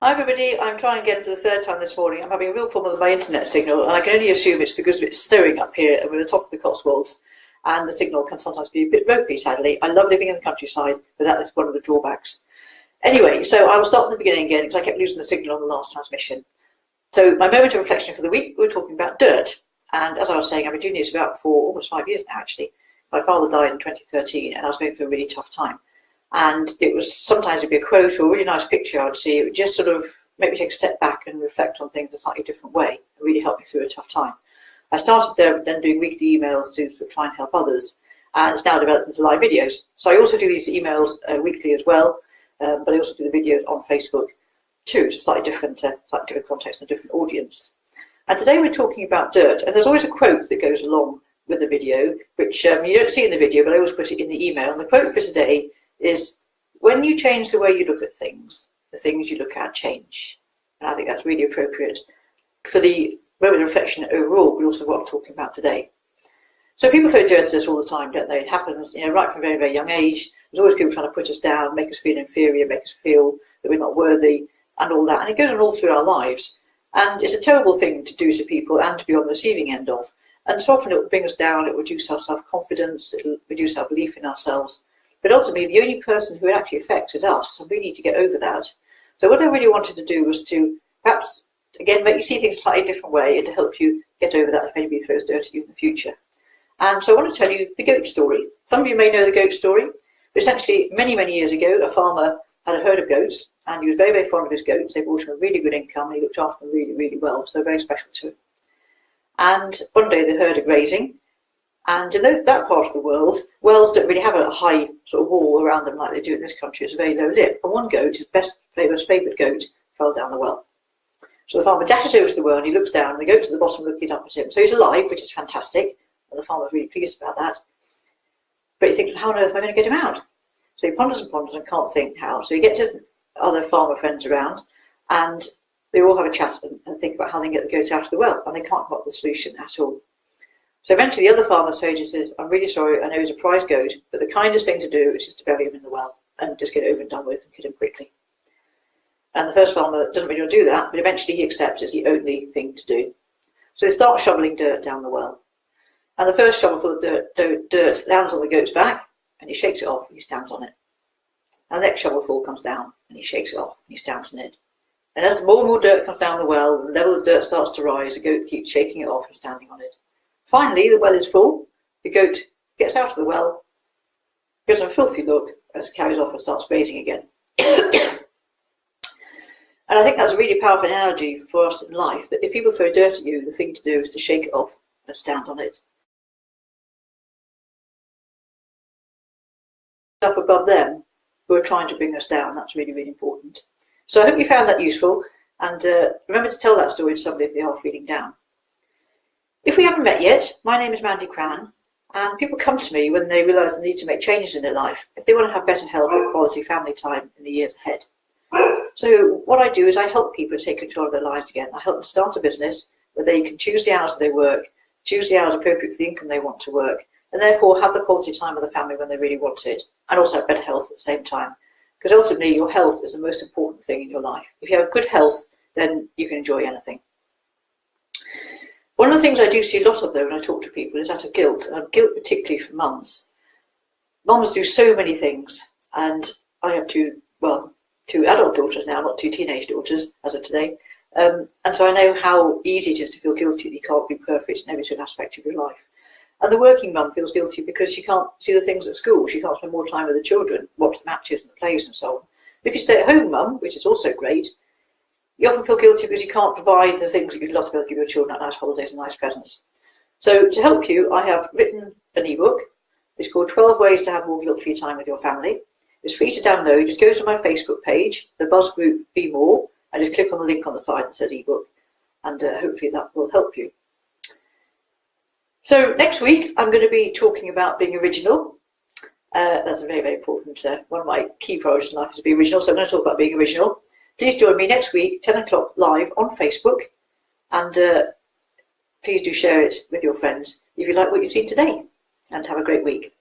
Hi everybody, I'm trying again for the third time this morning. I'm having a real problem with my internet signal, and I can only assume it's because it's stirring up here and we're at the top of the Cotswolds, and the signal can sometimes be a bit ropey, sadly. I love living in the countryside, but that is one of the drawbacks. Anyway, so I will start at the beginning again because I kept losing the signal on the last transmission. So my moment of reflection for the week, we're talking about dirt. And as I was saying, I've been doing this for almost 5 years now, actually. My father died in 2013 and I was going through a really tough time. And it was sometimes it'd be a quote or a really nice picture I would see. It would just sort of make me take a step back and reflect on things in a slightly different way and really help me through a tough time. I started there then doing weekly emails to sort of try and help others, and it's now developed into live videos. So I also do these emails weekly as well, but I also do the videos on Facebook too. It's a slightly different context and a different audience. And today we're talking about dirt, and there's always a quote that goes along with the video, which you don't see in the video, but I always put it in the email. And the quote for today is, when you change the way you look at things, the things you look at change. And I think that's really appropriate for the moment of reflection overall, but also what I'm talking about today. So people throw dirt at us all the time, don't they? It happens, right from a very, very young age. There's always people trying to put us down, make us feel inferior, make us feel that we're not worthy, and all that. And it goes on all through our lives. And it's a terrible thing to do to people and to be on the receiving end of. And so often it will bring us down, it will reduce our self-confidence, it will reduce our belief in ourselves. But ultimately, the only person who it actually affects is us, and we need to get over that. So what I really wanted to do was to perhaps, again, make you see things a slightly different way and to help you get over that if anybody throws dirt at you in the future. And so I want to tell you the goat story. Some of you may know the goat story, but essentially many, many years ago, a farmer had a herd of goats, and he was very, very fond of his goats. They brought him a really good income, and he looked after them really, really well, so very special to him. And one day the herd are grazing, and in that part of the world, wells don't really have a high sort of wall around them like they do in this country. It's a very low lip. And one goat, his most favourite goat, fell down the well. So the farmer dashes over to the well and he looks down, and the goat's at the bottom looking up at him. So he's alive, which is fantastic, and the farmer's really pleased about that. But he thinks, how on earth am I going to get him out? So he ponders and can't think how. So he gets his other farmer friends around, and they all have a chat and think about how they can get the goat out of the well, and they can't come up with a solution at all. So eventually the other farmer says, I'm really sorry, I know he's a prize goat, but the kindest thing to do is just to bury him in the well and just get it over and done with and kill him quickly. And the first farmer doesn't really want to do that, but eventually he accepts it's the only thing to do. So they start shoveling dirt down the well. And the first shovelful of dirt lands on the goat's back, and he shakes it off and he stands on it. And the next shovelful comes down and he shakes it off and he stands on it. And as more and more dirt comes down the well, the level of dirt starts to rise, the goat keeps shaking it off and standing on it. Finally, the well is full. The goat gets out of the well, gives him a filthy look as it carries off and starts grazing again. And I think that's a really powerful analogy for us in life, that if people throw dirt at you, the thing to do is to shake it off and stand on it. Up above them who are trying to bring us down, that's really, really important. So I hope you found that useful, and remember to tell that story to somebody if they are feeling down. If we haven't met yet, my name is Mandy Cran, and people come to me when they realise they need to make changes in their life, if they want to have better health and quality family time in the years ahead. So what I do is I help people take control of their lives again. I help them start a business where they can choose the hours they work, choose the hours appropriate for the income they want to work, and therefore have the quality time with the family when they really want it, and also have better health at the same time. Because ultimately your health is the most important thing in your life. If you have good health, then you can enjoy anything. One of the things I do see a lot of, though, when I talk to people is that of guilt, and guilt particularly for mums. Mums do so many things, and I have two adult daughters now, not two teenage daughters as of today, and so I know how easy it is to feel guilty that you can't be perfect in every single aspect of your life. And the working mum feels guilty because she can't see the things at school, she can't spend more time with the children, watch the matches and the plays and so on. But if you stay at home mum, which is also great, you often feel guilty because you can't provide the things that you'd love to be able to give your children, like nice holidays and nice presents. So to help you, I have written an ebook. It's called 12 Ways to Have More Guilt-Free Time with Your Family. It's free to download. Just go to my Facebook page, the Buzz Group Be More, and just click on the link on the side that says ebook, and hopefully that will help you. So next week, I'm going to be talking about being original. That's a very, very important, one of my key priorities in life is to be original, so I'm going to talk about being original. Please join me next week, 10 o'clock live on Facebook, and please do share it with your friends if you like what you've seen today, and have a great week.